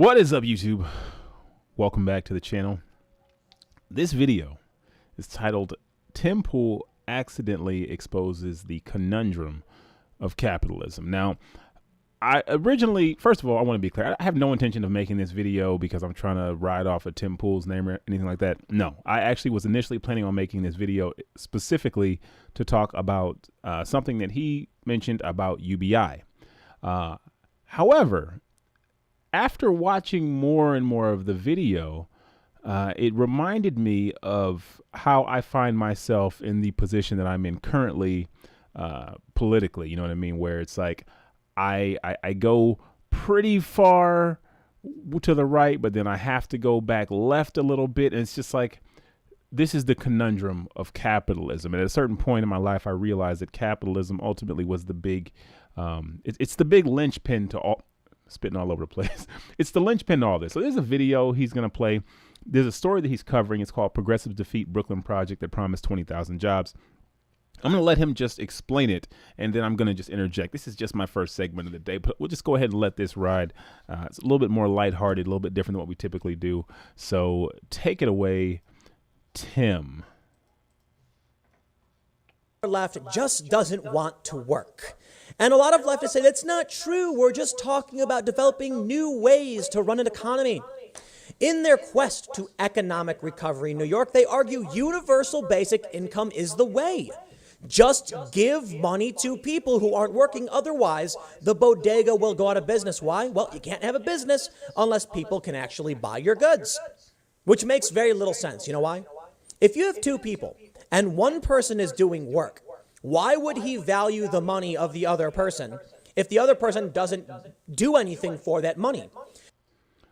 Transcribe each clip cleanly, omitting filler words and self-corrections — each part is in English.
What is up, YouTube? Welcome back to the channel. This video is titled Tim Pool Accidentally Exposes the Conundrum of Capitalism. Now, first of all, I want to be clear. I have no intention of making this video because I'm trying to ride off of Tim Pool's name or anything like that. No, I actually was initially planning on making this video specifically to talk about something that he mentioned about UBI. However, after watching more and more of the video, it reminded me of how I find myself in the position that I'm in currently politically, you know what I mean? Where it's like I go pretty far to the right, but then I have to go back left a little bit. And it's just like, this is the conundrum of capitalism. And at a certain point in my life, I realized that capitalism ultimately was the big, it's the big linchpin to all, spitting all over the place. It's the linchpin to all this. So there's a video he's going to play. There's a story that he's covering. It's called Progressives Defeat Brooklyn Project That Promised 20,000 Jobs. I'm going to let him just explain it, and then I'm going to just interject. This is just my first segment of the day, but we'll just go ahead and let this ride. It's a little bit more lighthearted, a little bit different than what we typically do. So take it away, Tim. Left just doesn't want to work. And a lot of leftists say that's not true. We're just talking about developing new ways to run an economy. In their quest to economic recovery in New York, they argue universal basic income is the way. Just give money to people who aren't working. Otherwise, the bodega will go out of business. Why? Well, you can't have a business unless people can actually buy your goods, which makes very little sense. You know why? If you have two people and one person is doing work, why would he value the money of the other person if the other person doesn't do anything for that money?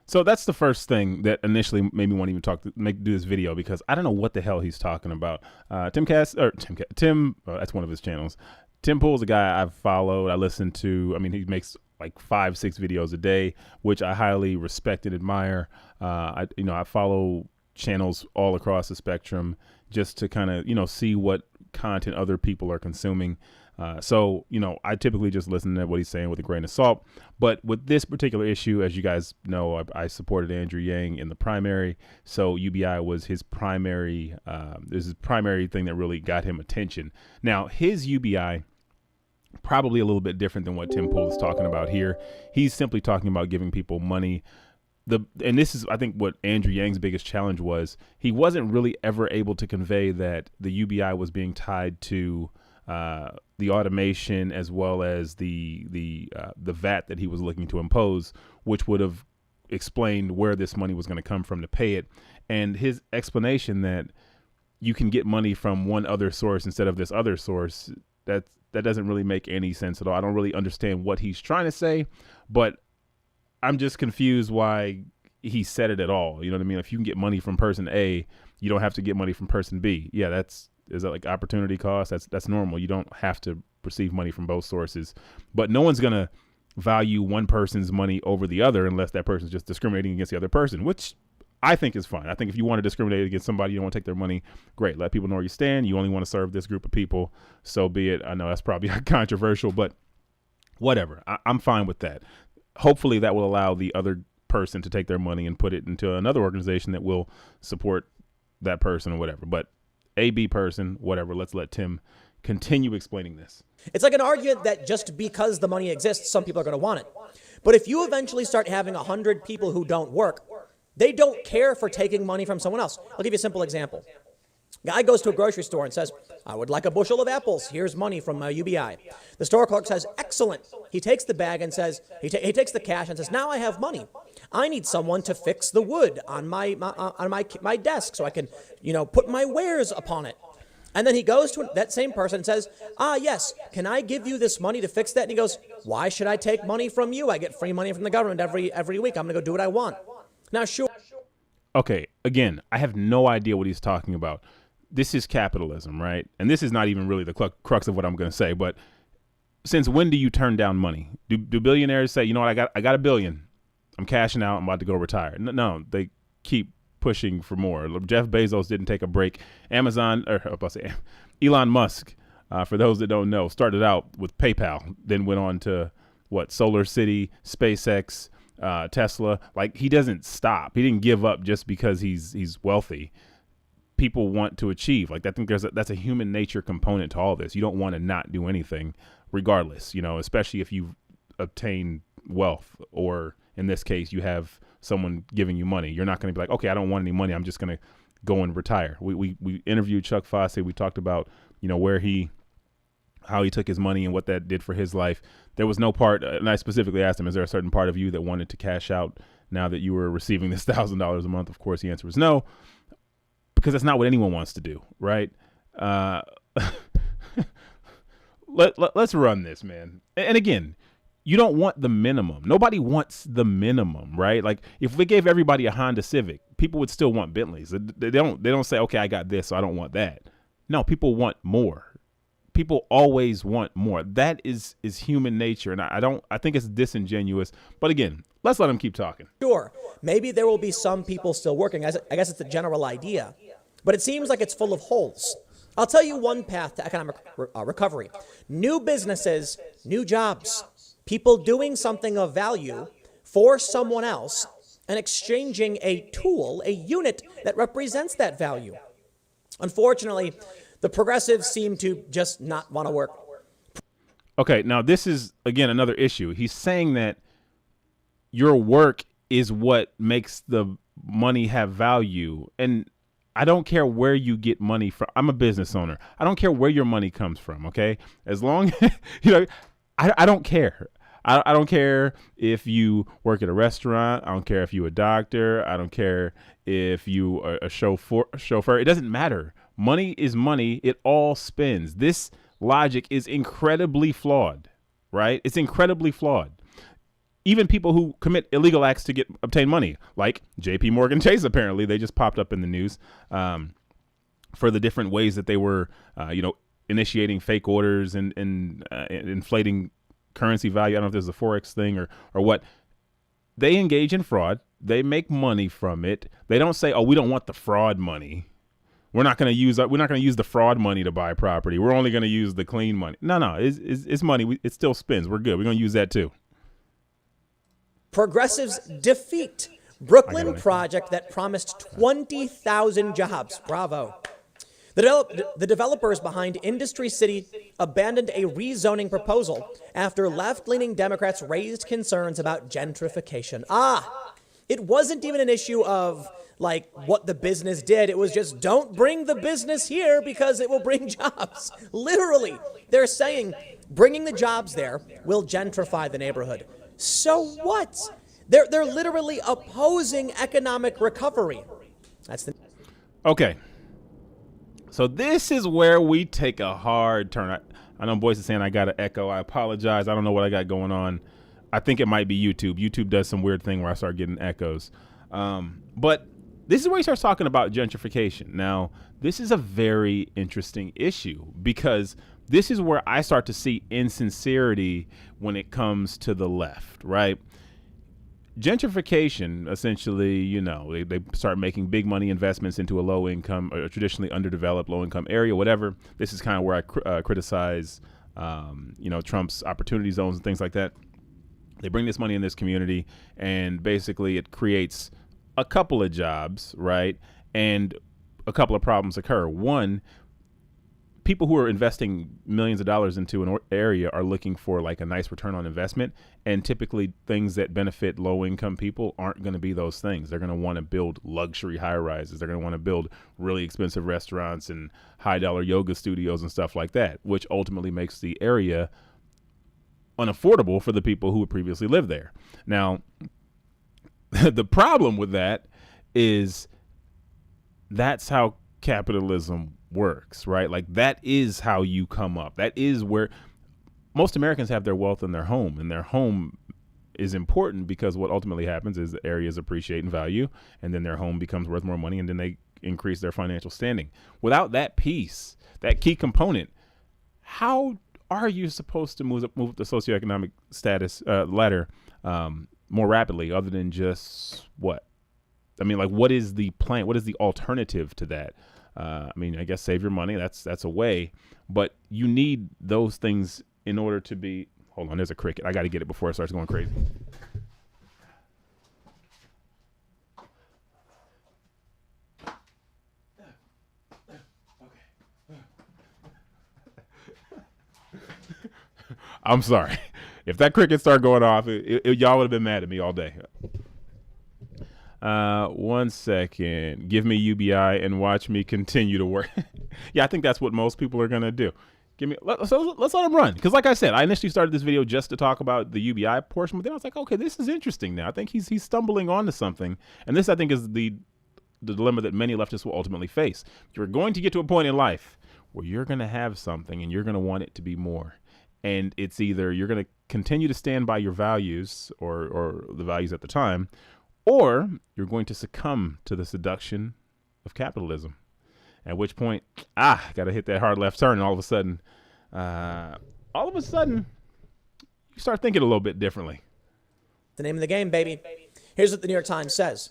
So that's the first thing that initially made me want to even do this video, because I don't know what the hell he's talking about. Tim, that's one of his channels. Tim Pool's a guy I've followed. I listen to, he makes like 5-6 videos a day, which I highly respect and admire. I follow channels all across the spectrum just to kind of, see what content other people are consuming. So I typically just listen to what he's saying with a grain of salt. But with this particular issue, as you guys know, I supported Andrew Yang in the primary. So UBI was his primary, thing that really got him attention. Now, his UBI, probably a little bit different than what Tim Pool is talking about here. He's simply talking about giving people money. And this is, I think, what Andrew Yang's biggest challenge was. He wasn't really ever able to convey that the UBI was being tied to the automation as well as the VAT that he was looking to impose, which would have explained where this money was going to come from to pay it. And his explanation that you can get money from one other source instead of this other source, that doesn't really make any sense at all. I don't really understand what he's trying to say, but I'm just confused why he said it at all. You know what I mean? If you can get money from person A, you don't have to get money from person B. Yeah, is that like opportunity cost? That's normal. You don't have to receive money from both sources, but no one's going to value one person's money over the other unless that person's just discriminating against the other person, which I think is fine. I think if you want to discriminate against somebody, you don't want to take their money, great. Let people know where you stand. You only want to serve this group of people, so be it. I know that's probably controversial, but whatever. I'm fine with that. Hopefully that will allow the other person to take their money and put it into another organization that will support that person or whatever. But A, B person, whatever. Let's let Tim continue explaining this. It's like an argument that just because the money exists, some people are going to want it. But if you eventually start having 100 people who don't work, they don't care for taking money from someone else. I'll give you a simple example. Guy goes to a grocery store and says, I would like a bushel of apples. Here's money from UBI. The store clerk says, excellent. He takes the bag and says, he takes the cash and says, now I have money. I need someone to fix the wood on my desk so I can, put my wares upon it. And then he goes to that same person and says, yes, can I give you this money to fix that? And he goes, why should I take money from you? I get free money from the government every week. I'm going to go do what I want. Now, sure. Okay, again, I have no idea what he's talking about. This is capitalism, right? And this is not even really the crux of what I'm going to say, but since when do you turn down money? Do billionaires say, you know what, I got $1 billion. I'm cashing out. I'm about to go retire. No, they keep pushing for more. Jeff Bezos didn't take a break. Elon Musk, for those that don't know, started out with PayPal, then went on to Solar City, SpaceX, Tesla. Like, he doesn't stop. He didn't give up just because he's wealthy. People want to achieve. Like, I think that's a human nature component to all this. You don't want to not do anything regardless, especially if you've obtained wealth, or in this case, you have someone giving you money. You're not going to be like, okay, I don't want any money. I'm just going to go and retire. We interviewed Chuck Fossey. We talked about, how he took his money and what that did for his life. There was no part, and I specifically asked him, is there a certain part of you that wanted to cash out now that you were receiving this $1,000 a month? Of course, the answer was no, because that's not what anyone wants to do, right? Let's run this, man. And again, you don't want the minimum. Nobody wants the minimum, right? Like, if we gave everybody a Honda Civic, people would still want Bentleys. They don't say, okay, I got this, so I don't want that. No, people want more. People always want more. That is human nature, and I think it's disingenuous. But again, let's let them keep talking. Sure, maybe there will be some people still working. I guess it's a general idea, but it seems like it's full of holes. I'll tell you one path to economic recovery: new businesses, new jobs, people doing something of value for someone else and exchanging a tool, a unit that represents that value. Unfortunately, the progressives seem to just not want to work. Okay, now this is, again, another issue. He's saying that your work is what makes the money have value. And I don't care where you get money from. I'm a business owner. I don't care where your money comes from, okay? As long, I don't care. I don't care if you work at a restaurant. I don't care if you're a doctor. I don't care if you are a chauffeur. It doesn't matter. Money is money. It all spins. This logic is incredibly flawed, right? It's incredibly flawed. Even people who commit illegal acts to obtain money, like J.P. Morgan Chase, apparently, they just popped up in the news for the different ways that they were, initiating fake orders and inflating currency value. I don't know if there's a Forex thing or what. They engage in fraud. They make money from it. They don't say, oh, we don't want the fraud money. We're not going to use the fraud money to buy property. We're only going to use the clean money. No, it's money. It still spins. We're good. We're going to use that too. Progressives defeat Brooklyn project that promised 20,000 jobs. Bravo. The developers behind Industry City abandoned a rezoning proposal after left-leaning Democrats raised concerns about gentrification. It wasn't even an issue of like what the business did. It was just, don't bring the business here because it will bring jobs. Literally, they're saying bringing the jobs there will gentrify the neighborhood. So what? They're literally opposing economic recovery. Okay. So this is where we take a hard turn. I know Boyce is saying I got an echo. I apologize. I don't know what I got going on. I think it might be YouTube. YouTube does some weird thing where I start getting echoes. But this is where he starts talking about gentrification. Now, this is a very interesting issue because this is where I start to see insincerity when it comes to the left, right? Gentrification, essentially, they start making big money investments into a low income or traditionally underdeveloped low income area, whatever. This is kind of where I criticize, Trump's opportunity zones and things like that. They bring this money in this community and basically it creates a couple of jobs, right? And a couple of problems occur. One, people who are investing millions of dollars into an area are looking for like a nice return on investment. And typically things that benefit low income people aren't going to be those things. They're going to want to build luxury high rises. They're going to want to build really expensive restaurants and high dollar yoga studios and stuff like that, which ultimately makes the area unaffordable for the people who had previously lived there. Now, the problem with that is that's how capitalism works, right? Like that is how you come up. That is where most Americans have their wealth in their home, and their home is important because what ultimately happens is the areas appreciate in value, and then their home becomes worth more money, and then they increase their financial standing. Without that piece, that key component, how are you supposed to move up the socioeconomic status ladder more rapidly other than just what? I mean, like, what is the plan? What is the alternative to that? I guess save your money. That's a way, but you need those things in order to be. Hold on, there's a cricket. I got to get it before it starts going crazy. I'm sorry. If that cricket started going off, y'all would have been mad at me all day. 1 second. Give me UBI and watch me continue to work. Yeah, I think that's what most people are gonna do. Let's let them run. Because like I said, I initially started this video just to talk about the UBI portion, but then I was like, okay, this is interesting now. I think he's stumbling onto something. And this, I think, is the dilemma that many leftists will ultimately face. You're going to get to a point in life where you're going to have something and you're going to want it to be more. And it's either you're going to continue to stand by your values or the values at the time, or you're going to succumb to the seduction of capitalism. At which point, got to hit that hard left turn, and all of a sudden, you start thinking a little bit differently. The name of the game, baby. Here's what the New York Times says.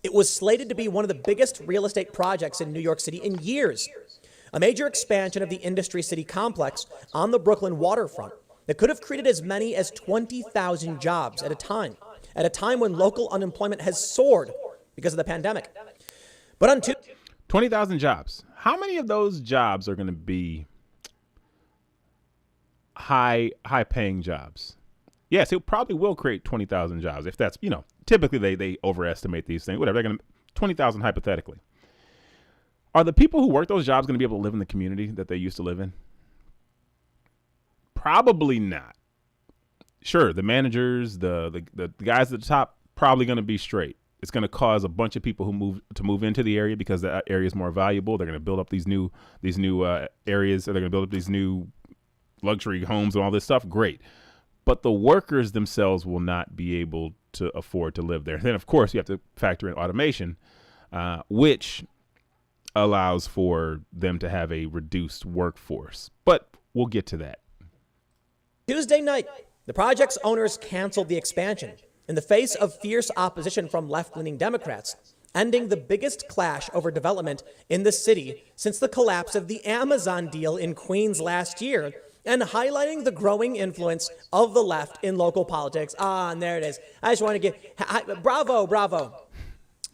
It was slated to be one of the biggest real estate projects in New York City in years. A major expansion of the Industry City complex on the Brooklyn waterfront that could have created as many as 20,000 jobs at a time when local unemployment has soared because of the pandemic. But on 20,000 jobs. How many of those jobs are going to be high paying jobs? Yes, it probably will create 20,000 jobs. If that's, typically they overestimate these things, whatever. They're going to 20,000 hypothetically. Are the people who work those jobs going to be able to live in the community that they used to live in? Probably not. Sure, the managers, the guys at the top, probably going to be straight. It's going to cause a bunch of people who move into the area because the area is more valuable. They're going to build up these new areas. They're going to build up these new luxury homes and all this stuff. Great. But the workers themselves will not be able to afford to live there. Then, of course, you have to factor in automation, which allows for them to have a reduced workforce. But we'll get to that. Tuesday night, the project's owners canceled the expansion in the face of fierce opposition from left-leaning Democrats, ending the biggest clash over development in the city since the collapse of the Amazon deal in Queens last year, and highlighting the growing influence of the left in local politics. And there it is. I just want to give, bravo.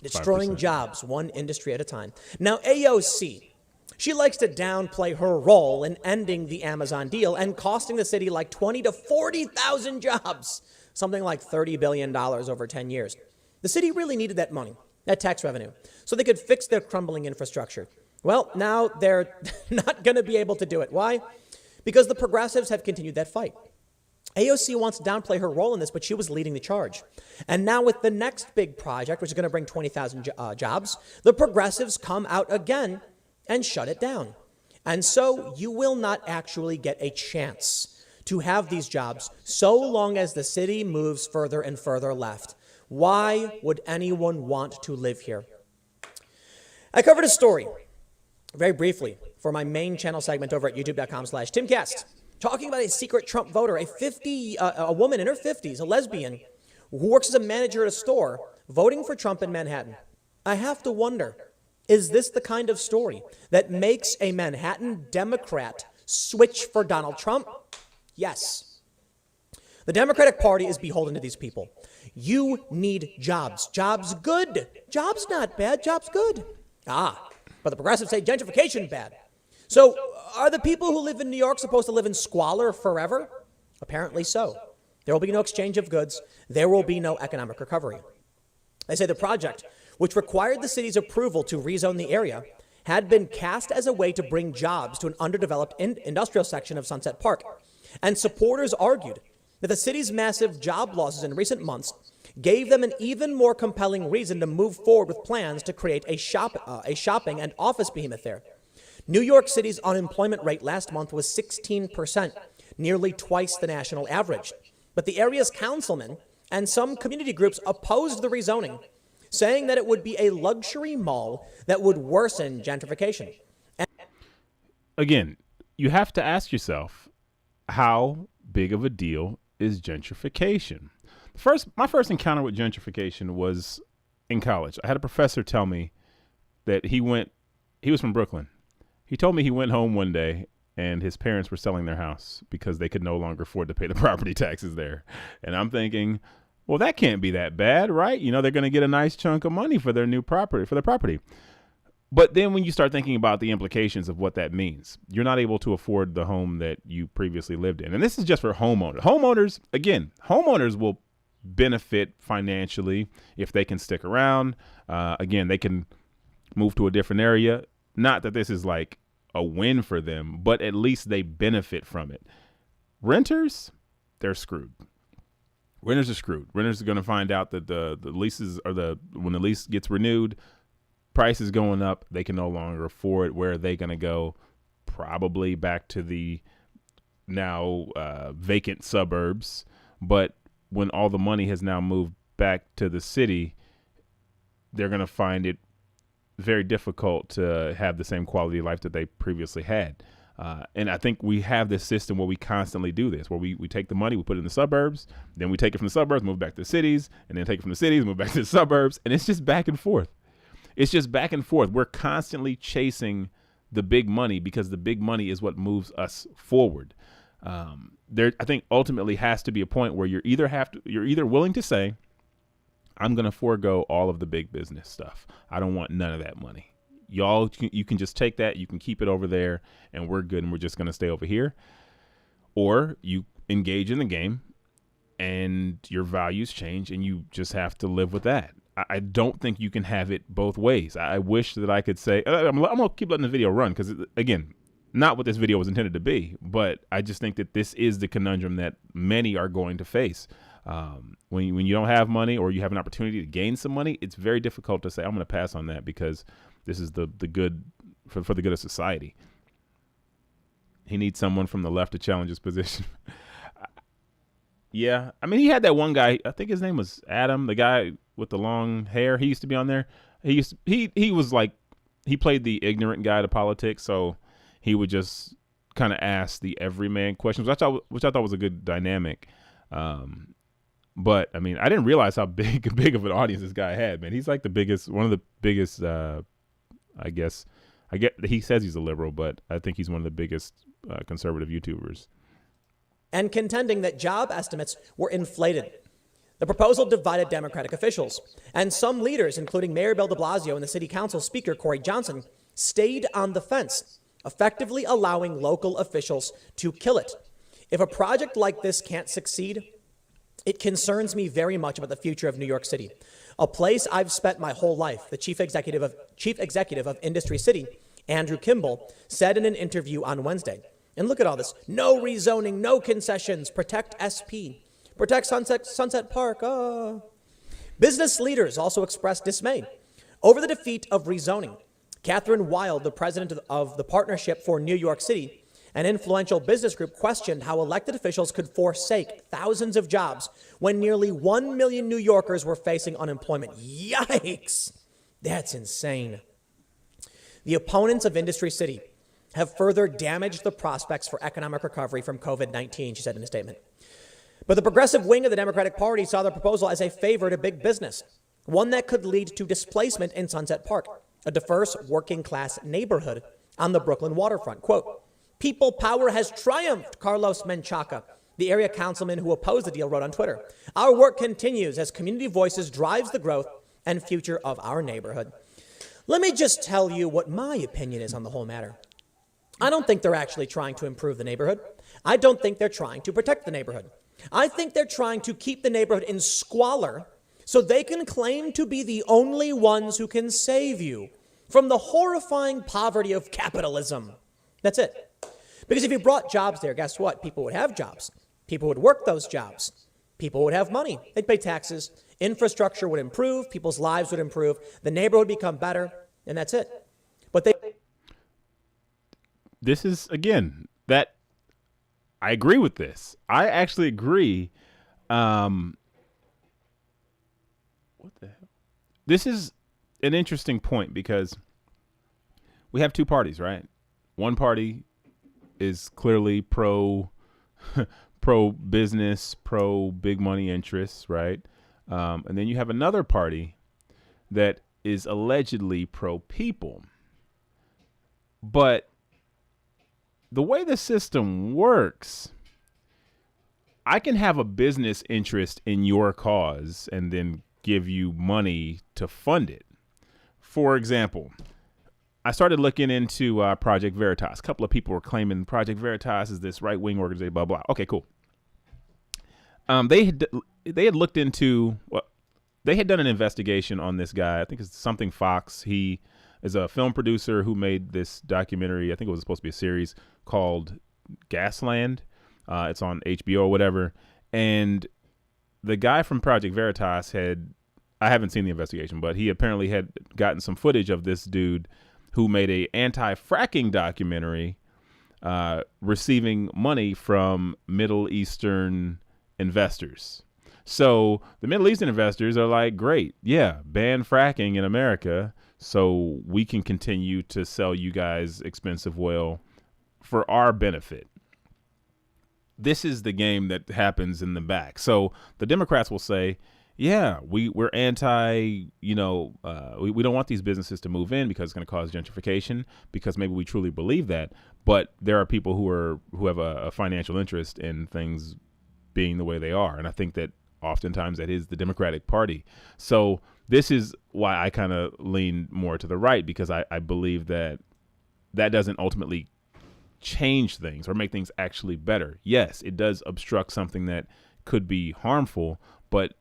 Destroying 5%. jobs, one industry at a time. Now, AOC, she likes to downplay her role in ending the Amazon deal and costing the city like 20 to 40,000 jobs, something like $30 billion over 10 years. The city really needed that money, that tax revenue, so they could fix their crumbling infrastructure. Well, now they're not going to be able to do it. Why? Because the progressives have continued that fight. AOC wants to downplay her role in this, but she was leading the charge. And now with the next big project, which is going to bring 20,000 jobs, the progressives come out again and shut it down. And so you will not actually get a chance to have these jobs so long as the city moves further and further left. Why would anyone want to live here? I covered a story very briefly for my main channel segment over at youtube.com/TimCast, talking about a secret Trump voter, a woman in her 50s, a lesbian, who works as a manager at a store, voting for Trump in Manhattan. I have to wonder, is this the kind of story that makes a Manhattan Democrat switch for Donald Trump? Yes. The Democratic Party is beholden to these people. You need jobs. Jobs good. Jobs not bad. Jobs good. But the progressives say gentrification bad. So are the people who live in New York supposed to live in squalor forever? Apparently so. There will be no exchange of goods. There will be no economic recovery. They say the project, which required the city's approval to rezone the area, had been cast as a way to bring jobs to an underdeveloped industrial section of Sunset Park. And supporters argued that the city's massive job losses in recent months gave them an even more compelling reason to move forward with plans to create a shopping and office behemoth there. New York City's unemployment rate last month was 16%, nearly twice the national average. But the area's councilman and some community groups opposed the rezoning, saying that it would be a luxury mall that would worsen gentrification. Again, you have to ask yourself, how big of a deal is gentrification? My first encounter with gentrification was in college. I had a professor tell me that he was from Brooklyn. He told me he went home one day and his parents were selling their house because they could no longer afford to pay the property taxes there. And I'm thinking, well, that can't be that bad, right? They're going to get a nice chunk of money for their new property, for their property. But then when you start thinking about the implications of what that means, you're not able to afford the home that you previously lived in. And this is just for homeowners. Homeowners will benefit financially if they can stick around. Again, they can move to a different area. Not that this is like a win for them, but at least they benefit from it. Renters, they're screwed. Renters are screwed. Renters are going to find out that the leases when the lease gets renewed, price is going up. They can no longer afford. Where are they going to go? Probably back to the now vacant suburbs. But when all the money has now moved back to the city, they're going to find it very difficult to have the same quality of life that they previously had. And I think we have this system where we constantly do this, where we take the money, we put it in the suburbs, then we take it from the suburbs, move back to the cities, and then take it from the cities, move back to the suburbs. And it's just back and forth. It's just back and forth. We're constantly chasing the big money because the big money is what moves us forward. There, I think, ultimately has to be a point where you're either willing to say, I'm going to forego all of the big business stuff. I don't want none of that money. Y'all, you can just take that. You can keep it over there, and we're good, and we're just going to stay over here. Or you engage in the game, and your values change, and you just have to live with that. I don't think you can have it both ways. I wish that I could say, I'm going to keep letting the video run because, again, not what this video was intended to be, but I just think that this is the conundrum that many are going to face. When you don't have money or you have an opportunity to gain some money, it's very difficult to say, I'm going to pass on that because this is the good for the good of society. He needs someone from the left to challenge his position. Yeah. I mean, he had that one guy, I think his name was Adam, the guy with the long hair. He used to be on there. He was like, he played the ignorant guy to politics. So he would just kind of ask the everyman questions, which I thought was a good dynamic. But I mean, I didn't realize how big of an audience this guy had, man. He's like one of the biggest, I get he says he's a liberal, but I think he's one of the biggest conservative YouTubers. And contending that job estimates were inflated. The proposal divided Democratic officials, and some leaders, including Mayor Bill de Blasio and the City Council Speaker Corey Johnson, stayed on the fence, effectively allowing local officials to kill it. If a project like this can't succeed, it concerns me very much about the future of New York City, a place I've spent my whole life, the chief executive of Industry City, Andrew Kimball, said in an interview on Wednesday. And look at all this. No rezoning, no concessions, protect SP, protect Sunset Park. Business leaders also expressed dismay over the defeat of rezoning. Catherine Wild, the president of the Partnership for New York City, an influential business group, questioned how elected officials could forsake thousands of jobs when nearly 1 million New Yorkers were facing unemployment. Yikes! That's insane. The opponents of Industry City have further damaged the prospects for economic recovery from COVID-19, she said in a statement. But the progressive wing of the Democratic Party saw the proposal as a favor to big business, one that could lead to displacement in Sunset Park, a diverse working-class neighborhood on the Brooklyn waterfront. Quote, "People power has triumphed," Carlos Menchaca, the area councilman who opposed the deal, wrote on Twitter. "Our work continues as community voices drives the growth and future of our neighborhood." Let me just tell you what my opinion is on the whole matter. I don't think they're actually trying to improve the neighborhood. I don't think they're trying to protect the neighborhood. I think they're trying to keep the neighborhood in squalor so they can claim to be the only ones who can save you from the horrifying poverty of capitalism. That's it. Because if you brought jobs there, guess what? People would have jobs. People would work those jobs. People would have money. They'd pay taxes. Infrastructure would improve. People's lives would improve. The neighborhood would become better. And that's it. But this is, again, that I agree with this. I actually agree. What the hell? This is an interesting point because we have two parties, right? One party is clearly pro business, pro big money interests, right? And then you have another party that is allegedly pro people. But the way the system works, I can have a business interest in your cause and then give you money to fund it. For example, I started looking into Project Veritas. A couple of people were claiming Project Veritas is this right-wing organization, blah, blah. Okay, cool. They had looked into, well, they had done an investigation on this guy. I think it's something Fox. He is a film producer who made this documentary. I think it was supposed to be a series called Gasland. It's on HBO or whatever. And the guy from Project Veritas I haven't seen the investigation, but he apparently had gotten some footage of this dude who made a anti-fracking documentary, receiving money from Middle Eastern investors. So the Middle Eastern investors are like, great, yeah, ban fracking in America so we can continue to sell you guys expensive oil for our benefit. This is the game that happens in the back. So the Democrats will say, yeah, we're anti, we don't want these businesses to move in because it's going to cause gentrification, because maybe we truly believe that. But there are people who have a financial interest in things being the way they are. And I think that oftentimes that is the Democratic Party. So this is why I kind of lean more to the right, because I believe that doesn't ultimately change things or make things actually better. Yes, it does obstruct something that could be harmful, but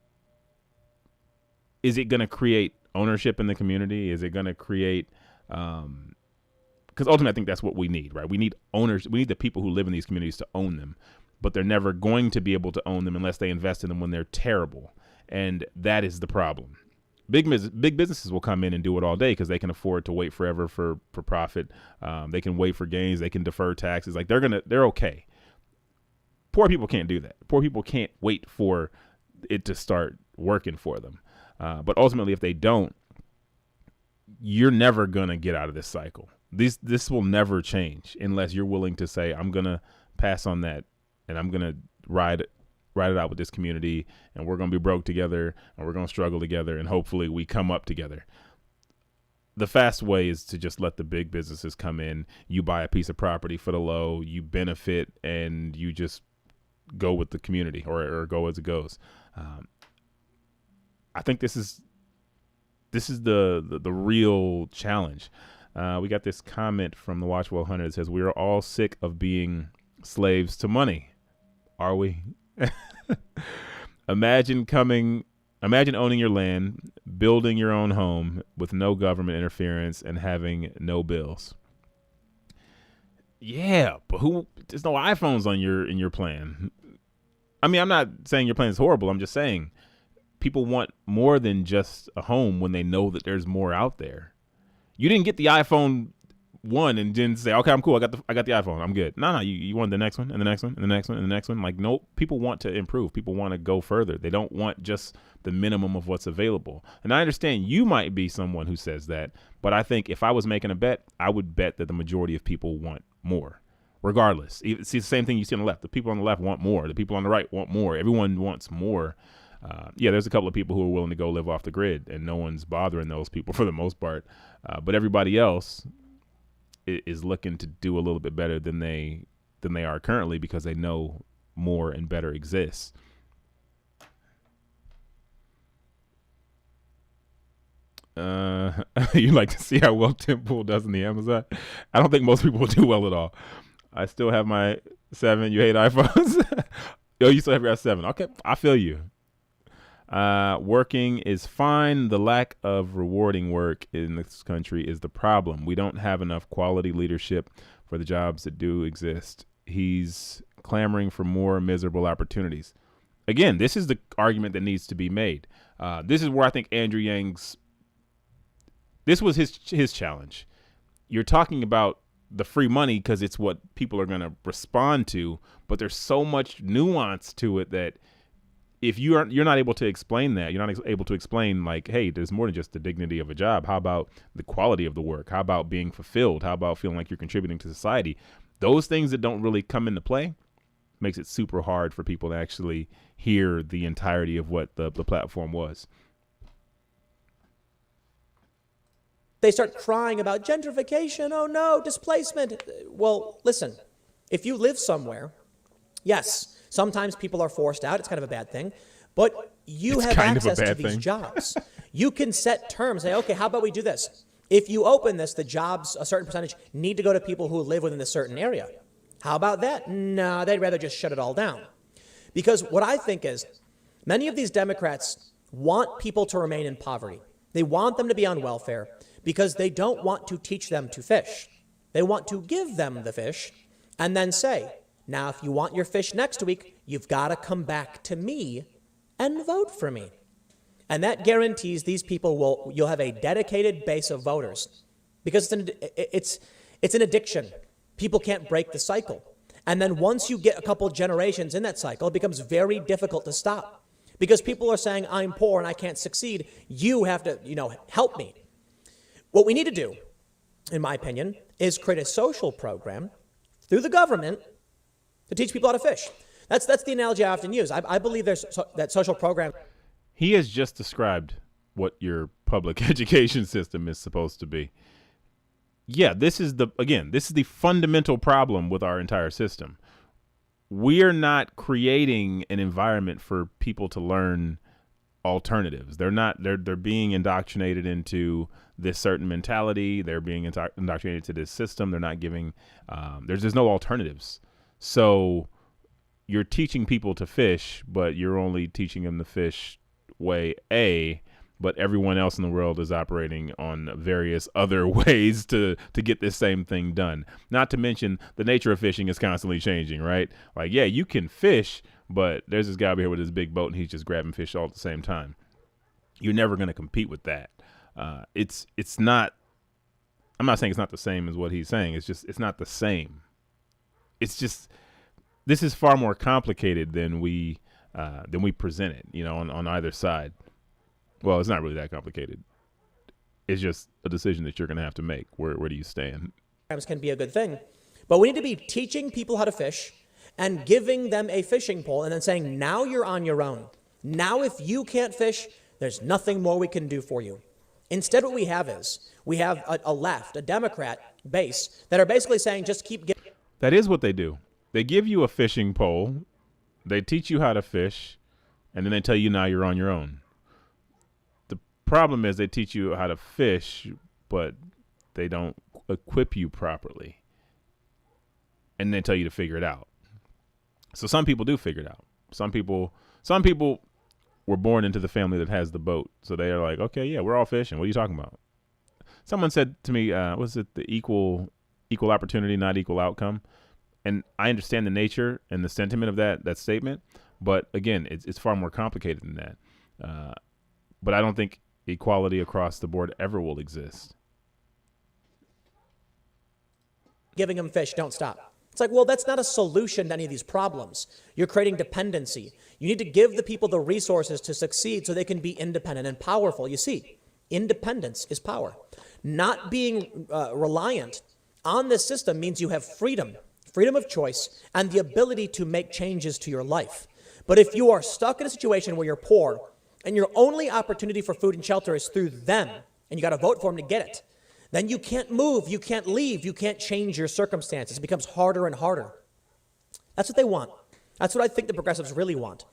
is it going to create ownership in the community? Is it going to create, because ultimately I think that's what we need, right? We need owners. We need the people who live in these communities to own them, but they're never going to be able to own them unless they invest in them when they're terrible. And that is the problem. Big businesses will come in and do it all day because they can afford to wait forever for profit. They can wait for gains. They can defer taxes. Like they're okay. Poor people can't do that. Poor people can't wait for it to start working for them. But ultimately, if they don't, you're never going to get out of this cycle. This will never change unless you're willing to say, I'm going to pass on that and I'm going to ride it out with this community, and we're going to be broke together, and we're going to struggle together, and hopefully we come up together. The fast way is to just let the big businesses come in. You buy a piece of property for the low, you benefit, and you just go with the community or go as it goes. I think this is the real challenge. We got this comment from the Watch 100 that says, "We are all sick of being slaves to money." Are we? Imagine owning your land, building your own home with no government interference and having no bills. Yeah, but there's no iPhones in your plan. I mean, I'm not saying your plan is horrible. I'm just saying people want more than just a home when they know that there's more out there. You didn't get the iPhone 1 and didn't say, okay, I'm cool. I got the iPhone. I'm good. No, you want the next one and the next one and the next one and the next one. Like, nope. People want to improve. People want to go further. They don't want just the minimum of what's available. And I understand you might be someone who says that, but I think if I was making a bet, I would bet that the majority of people want more, regardless. It's the same thing you see on the left. The people on the left want more. The people on the right want more. Everyone wants more. Yeah, there's a couple of people who are willing to go live off the grid, and no one's bothering those people for the most part. But everybody else is looking to do a little bit better than they are currently because they know more and better exists. You like to see how well Tim Pool does in the Amazon? I don't think most people will do well at all. I still have my 7. You hate iPhones? Yo, you still have your 7. Okay, I feel you. Working is fine. The lack of rewarding work in this country is the problem. We don't have enough quality leadership for the jobs that do exist. He's clamoring for more miserable opportunities. Again, this is the argument that needs to be made. This is where I think Andrew Yang's, this was his challenge. You're talking about the free money because it's what people are going to respond to, but there's so much nuance to it that if you're not able to explain that, you're not able to explain like, hey, there's more than just the dignity of a job. How about the quality of the work? How about being fulfilled? How about feeling like you're contributing to society? Those things that don't really come into play makes it super hard for people to actually hear the entirety of what the platform was. They start crying about gentrification. Oh no, displacement. Well, listen, if you live somewhere, yes, sometimes people are forced out. It's kind of a bad thing. But you have access to these jobs. You can set terms. Say, okay, how about we do this? If you open this, the jobs, a certain percentage, need to go to people who live within a certain area. How about that? No, they'd rather just shut it all down. Because what I think is, many of these Democrats want people to remain in poverty. They want them to be on welfare because they don't want to teach them to fish. They want to give them the fish and then say, now, if you want your fish next week, you've got to come back to me and vote for me. And that guarantees these people you'll have a dedicated base of voters because it's an addiction. People can't break the cycle. And then once you get a couple generations in that cycle, it becomes very difficult to stop because people are saying, I'm poor and I can't succeed. You have to, help me. What we need to do, in my opinion, is create a social program through the government to teach people how to fish. That's the analogy I often use. I believe that social program. He has just described what your public education system is supposed to be. Yeah, this is the fundamental problem with our entire system. We're not creating an environment for people to learn alternatives. They're being indoctrinated into this certain mentality. They're being indoctrinated to this system. They're not giving, there's no alternatives. So you're teaching people to fish, but you're only teaching them to fish way A, but everyone else in the world is operating on various other ways to get this same thing done. Not to mention the nature of fishing is constantly changing, right? Like, yeah, you can fish, but there's this guy over here with his big boat and he's just grabbing fish all at the same time. You're never going to compete with that. It's not, I'm not saying it's not the same as what he's saying. It's not the same. It's just, this is far more complicated than we present it, on either side. Well, it's not really that complicated. It's just a decision that you're going to have to make. Where do you stand? Can be a good thing, but we need to be teaching people how to fish and giving them a fishing pole and then saying, now you're on your own. Now, if you can't fish, there's nothing more we can do for you. Instead, what we have a left, a Democrat base that are basically saying, just keep giving. That is what they do. They give you a fishing pole. They teach you how to fish, and then they tell you now you're on your own. The problem is they teach you how to fish, but they don't equip you properly. And they tell you to figure it out. So some people do figure it out. Some people were born into the family that has the boat. So they are like, okay, yeah, we're all fishing. What are you talking about? Someone said to me, was it the equal opportunity, not equal outcome? And I understand the nature and the sentiment of that statement, but again, it's far more complicated than that. But I don't think equality across the board ever will exist. Giving them fish, don't stop. It's like, well, that's not a solution to any of these problems. You're creating dependency. You need to give the people the resources to succeed so they can be independent and powerful. You see, independence is power. Not being reliant on this system means you have freedom of choice, and the ability to make changes to your life. But if you are stuck in a situation where you're poor and your only opportunity for food and shelter is through them, and you got to vote for them to get it, then you can't move, you can't leave, you can't change your circumstances. It becomes harder and harder. That's what they want. That's what I think the progressives really want.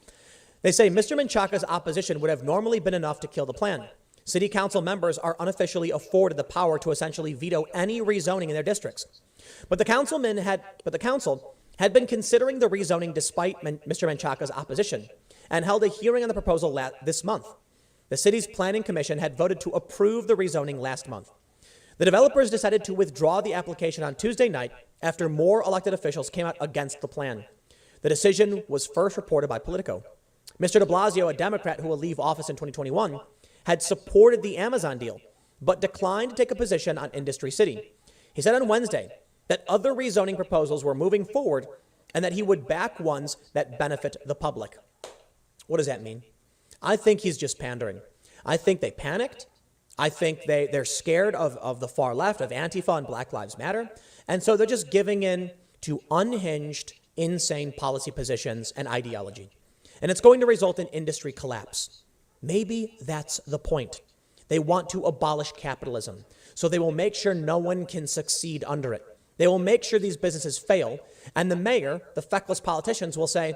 They say Mr. Menchaca's opposition would have normally been enough to kill the plan. City council members are unofficially afforded the power to essentially veto any rezoning in their districts. But the council had been considering the rezoning despite Mr. Menchaca's opposition and held a hearing on the proposal this month. The city's planning commission had voted to approve the rezoning last month. The developers decided to withdraw the application on Tuesday night after more elected officials came out against the plan. The decision was first reported by Politico. Mr. de Blasio, a Democrat who will leave office in 2021, had supported the Amazon deal, but declined to take a position on Industry City. He said on Wednesday that other rezoning proposals were moving forward and that he would back ones that benefit the public. What does that mean? I think he's just pandering. I think they panicked. I think they're scared of the far left, of Antifa and Black Lives Matter. And so they're just giving in to unhinged, insane policy positions and ideology. And it's going to result in industry collapse. Maybe that's the point. They want to abolish capitalism, so they will make sure no one can succeed under it. They will make sure these businesses fail, and the mayor, the feckless politicians, will say,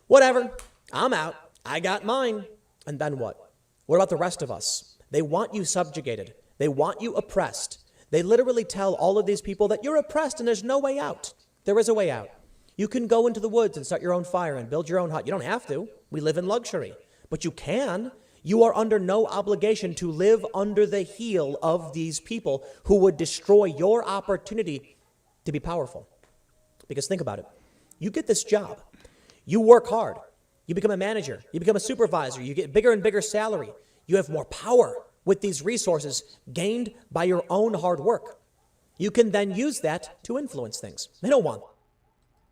whatever, I'm out, I got mine. And then what? What about the rest of us? They want you subjugated. They want you oppressed. They literally tell all of these people that you're oppressed and there's no way out. There is a way out. You can go into the woods and start your own fire and build your own hut. You don't have to. We live in luxury. But you can. You are under no obligation to live under the heel of these people who would destroy your opportunity to be powerful. Because think about it. You get this job. You work hard. You become a manager. You become a supervisor. You get bigger and bigger salary. You have more power with these resources gained by your own hard work. You can then use that to influence things. They don't want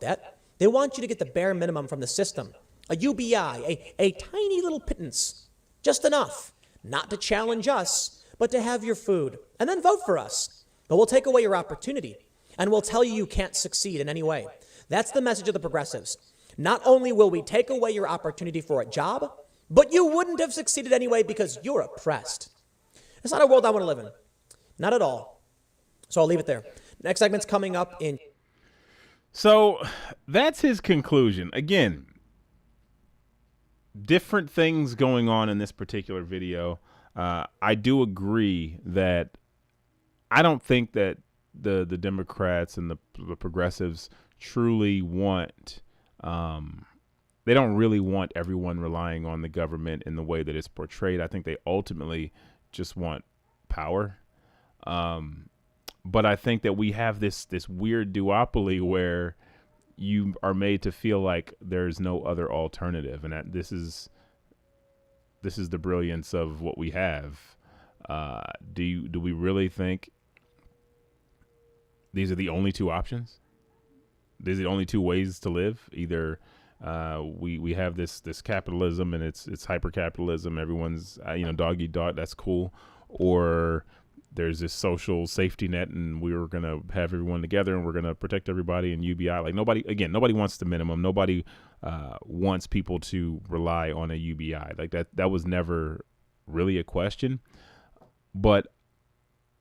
that. They want you to get the bare minimum from the system. A UBI, a tiny little pittance. Just enough. Not to challenge us, but to have your food. And then vote for us. But we'll take away your opportunity. And we'll tell you you can't succeed in any way. That's the message of the progressives. Not only will we take away your opportunity for a job, but you wouldn't have succeeded anyway because you're oppressed. It's not a world I want to live in. Not at all. So I'll leave it there. Next segment's coming up in... So that's his conclusion. Again, different things going on in this particular video. I do agree that I don't think that the Democrats and the progressives truly want... they don't really want everyone relying on the government in the way that it's portrayed. I think they ultimately just want power. But I think that we have this weird duopoly where you are made to feel like there's no other alternative, and that this is the brilliance of what we have. Do we really think these are the only two options? These are the only two ways to live. Either we have this capitalism and it's hyper capitalism. Everyone's dog eat dog. That's cool. Or there's this social safety net, and we're gonna have everyone together, and we're gonna protect everybody in UBI. Like nobody wants the minimum. Nobody wants people to rely on a UBI. Like that was never really a question. But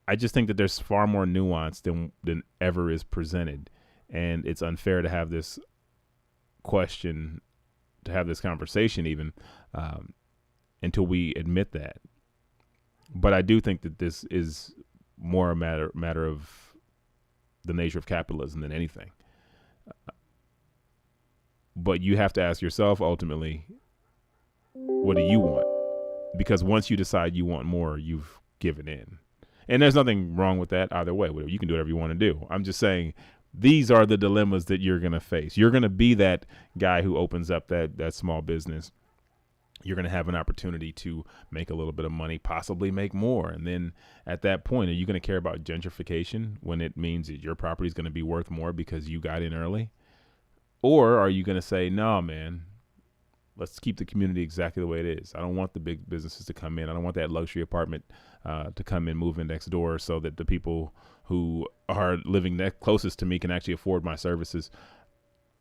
I just think that there's far more nuance than ever is presented. And it's unfair to have this question, to have this conversation even, until we admit that. But I do think that this is more a matter of the nature of capitalism than anything. But you have to ask yourself, ultimately, what do you want? Because once you decide you want more, you've given in. And there's nothing wrong with that either way. You can do whatever you want to do. I'm just saying, these are the dilemmas that you're going to face. You're going to be that guy who opens up that small business. You're going to have an opportunity to make a little bit of money, possibly make more. And then at that point, are you going to care about gentrification when it means that your property is going to be worth more because you got in early? Or are you going to say, no, man, let's keep the community exactly the way it is. I don't want the big businesses to come in. I don't want that luxury apartment to come in, move in next door so that the people who are living closest to me can actually afford my services.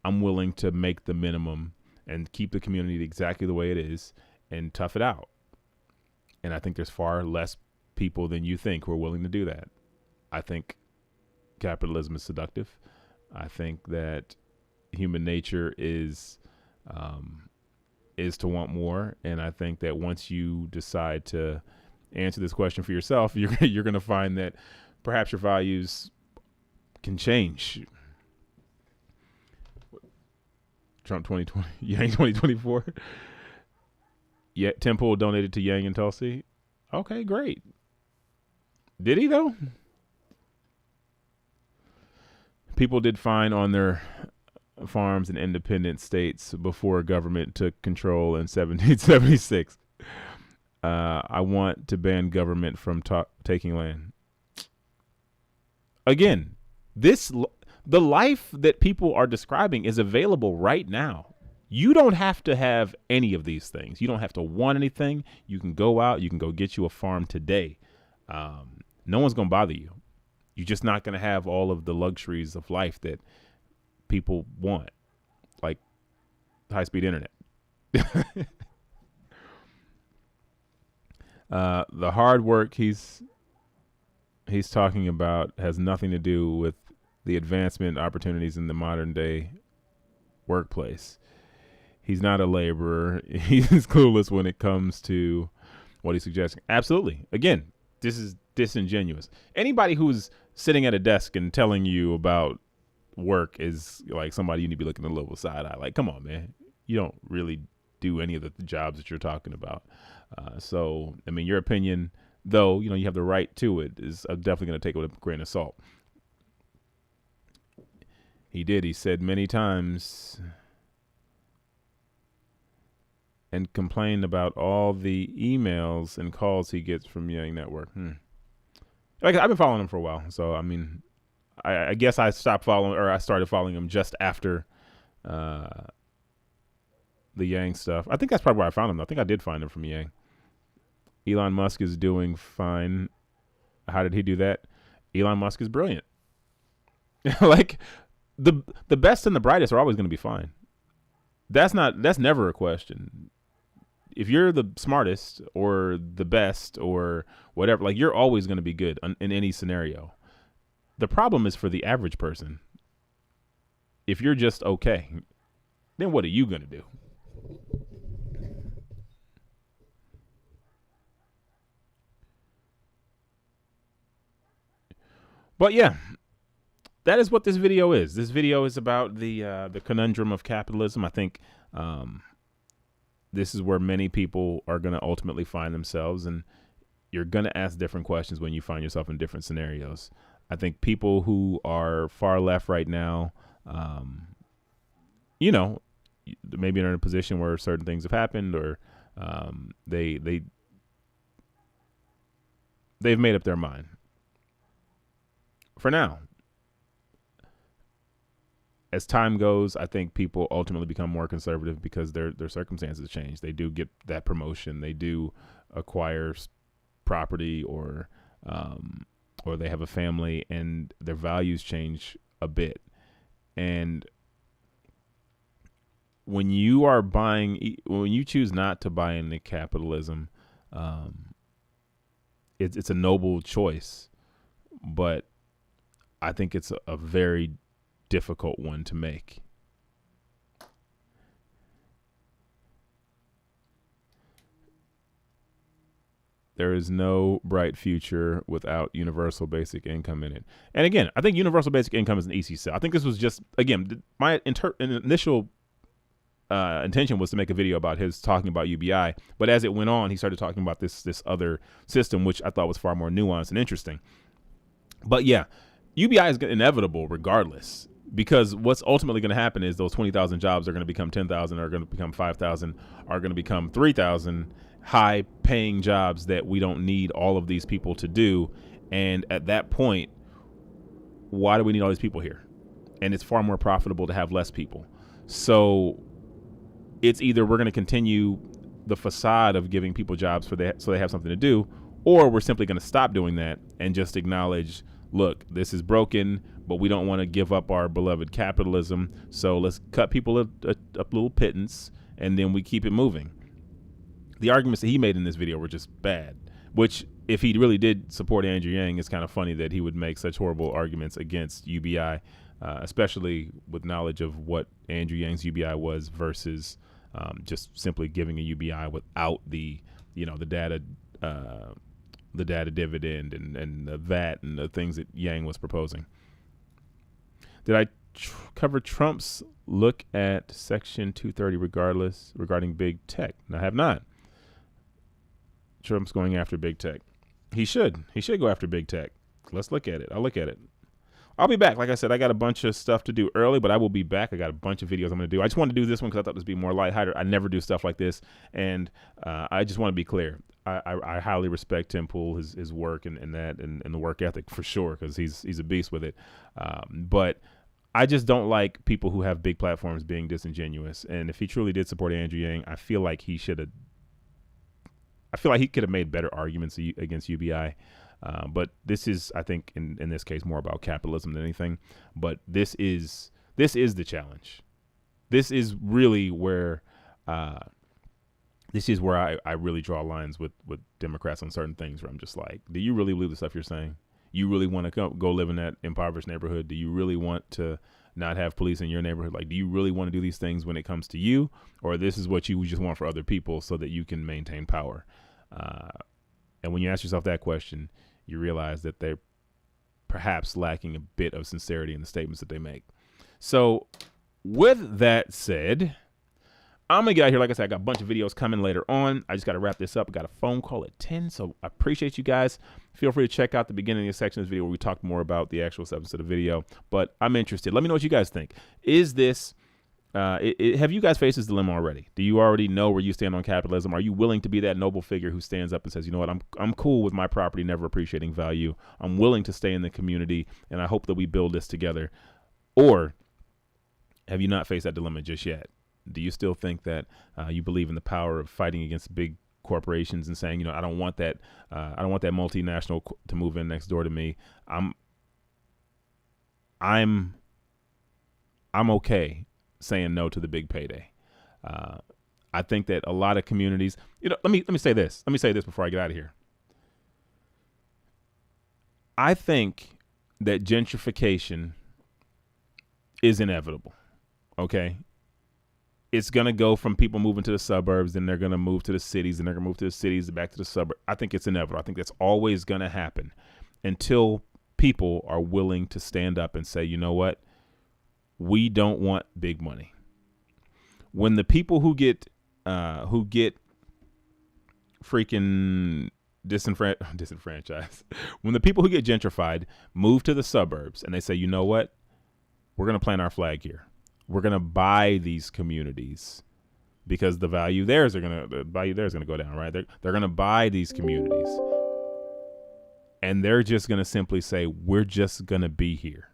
I'm willing to make the minimum and keep the community exactly the way it is and tough it out. And I think there's far less people than you think who are willing to do that. I think capitalism is seductive. I think that human nature is to want more. And I think that once you decide to answer this question for yourself, you're going to find that perhaps your values can change. Trump 2020, Yang 2024. Yeah, Temple donated to Yang and Tulsi. Okay, great. Did he though? People did fine on their farms in independent states before government took control in 1776. I want to ban government from taking land. Again, the life that people are describing is available right now. You don't have to have any of these things. You don't have to want anything. You can go out. You can go get you a farm today. No one's going to bother you. You're just not going to have all of the luxuries of life that people want, like high-speed internet. The hard work he's talking about has nothing to do with the advancement opportunities in the modern day workplace. He's not a laborer. He's clueless when it comes to what he's suggesting. Absolutely. Again, this is disingenuous. Anybody who's sitting at a desk and telling you about work is like somebody you need to be looking a little side eye. Like, come on, man. You don't really do any of the jobs that you're talking about. So, I mean, your opinion, though, you know, you have the right to it, is definitely going to take it with a grain of salt. He said many times and complained about all the emails and calls he gets from Yang Network. Like, I've been following him for a while. So, I mean, I guess I stopped following, or I started following him just after the Yang stuff. I think that's probably where I found him. I think I did find him from Yang. Elon Musk is doing fine. How did he do that? Elon Musk is brilliant. Like, the best and the brightest are always going to be fine. That's never a question. If you're the smartest or the best or whatever, like, you're always going to be good in any scenario. The problem is for the average person. If you're just okay, then what are you going to do? But yeah, that is what this video is. This video is about the conundrum of capitalism. I think this is where many people are going to ultimately find themselves, and you're going to ask different questions when you find yourself in different scenarios. I think people who are far left right now, you know, maybe they're in a position where certain things have happened, or they've made up their mind. For now, as time goes, I think people ultimately become more conservative because their circumstances change. They do get that promotion. They do acquire property, or they have a family, and their values change a bit. And when you are buying, when you choose not to buy into capitalism, it's a noble choice, but I think it's a very difficult one to make. There is no bright future without universal basic income in it. And again, I think universal basic income is an easy sell. I think this was just, again, my initial intention was to make a video about his talking about UBI. But as it went on, he started talking about this other system, which I thought was far more nuanced and interesting. But yeah, UBI is inevitable regardless, because what's ultimately going to happen is those 20,000 jobs are going to become 10,000, are going to become 5,000, are going to become 3,000 high-paying jobs that we don't need all of these people to do. And at that point, why do we need all these people here? And it's far more profitable to have less people. So it's either we're going to continue the facade of giving people jobs so they have something to do, or we're simply going to stop doing that and just acknowledge, look, this is broken, but we don't want to give up our beloved capitalism. So let's cut people a little pittance, and then we keep it moving. The arguments that he made in this video were just bad, which if he really did support Andrew Yang, it's kind of funny that he would make such horrible arguments against UBI, especially with knowledge of what Andrew Yang's UBI was versus just simply giving a UBI without the data dividend and the VAT and the things that Yang was proposing. Did I cover Trump's look at Section 230 regarding big tech? No, I have not. Trump's going after big tech. He should go after big tech. Let's look at it. I'll look at it. I'll be back. Like I said, I got a bunch of stuff to do early, but I will be back. I got a bunch of videos I'm going to do. I just wanted to do this one because I thought this would be more lighthearted. I never do stuff like this, and I just want to be clear. I highly respect Tim Pool, his work and the work ethic for sure, because he's a beast with it. But I just don't like people who have big platforms being disingenuous. And if he truly did support Andrew Yang, I feel like he could have made better arguments against UBI. But this is, I think, in this case, more about capitalism than anything. But this is the challenge. This is really where I really draw lines with Democrats on certain things, where I'm just like, do you really believe the stuff you're saying? You really want to go live in that impoverished neighborhood? Do you really want to not have police in your neighborhood? Like, do you really want to do these things when it comes to you? Or this is what you just want for other people so that you can maintain power? And when you ask yourself that question, you realize that they're perhaps lacking a bit of sincerity in the statements that they make. So with that said, I'm going to get out here. Like I said, I got a bunch of videos coming later on. I just got to wrap this up. I got a phone call at 10, so I appreciate you guys. Feel free to check out the beginning of the section of this video where we talked more about the actual substance of the video. But I'm interested. Let me know what you guys think. Is this, have you guys faced this dilemma already? Do you already know where you stand on capitalism? Are you willing to be that noble figure who stands up and says, you know what, I'm cool with my property never appreciating value. I'm willing to stay in the community, and I hope that we build this together. Or have you not faced that dilemma just yet? Do you still think that you believe in the power of fighting against big corporations and saying, you know, I don't want that multinational to move in next door to me. I'm okay saying no to the big payday. I think that a lot of communities, you know, let me say this. Let me say this before I get out of here. I think that gentrification is inevitable. Okay. It's going to go from people moving to the suburbs, then they're going to move to the cities, and they're going to move to the cities, back to the suburbs. I think it's inevitable. I think that's always going to happen until people are willing to stand up and say, you know what? We don't want big money. When the people who get freaking disenfranchised, when the people who get gentrified move to the suburbs and they say, you know what? We're going to plant our flag here. We're going to buy these communities because the value there is going to go down, right? They're going to buy these communities, and they're just going to simply say, we're just going to be here.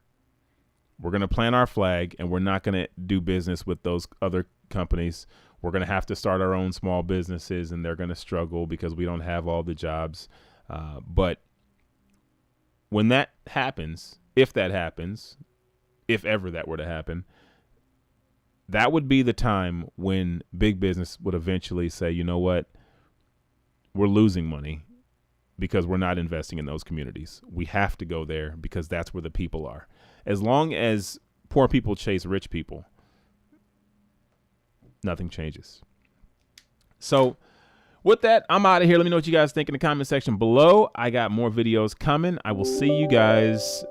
We're going to plant our flag, and we're not going to do business with those other companies. We're going to have to start our own small businesses, and they're going to struggle because we don't have all the jobs. But when that happens, if ever that were to happen, that would be the time when big business would eventually say, you know what, we're losing money because we're not investing in those communities. We have to go there because that's where the people are. As long as poor people chase rich people, nothing changes. So with that, I'm out of here. Let me know what you guys think in the comment section below. I got more videos coming. I will see you guys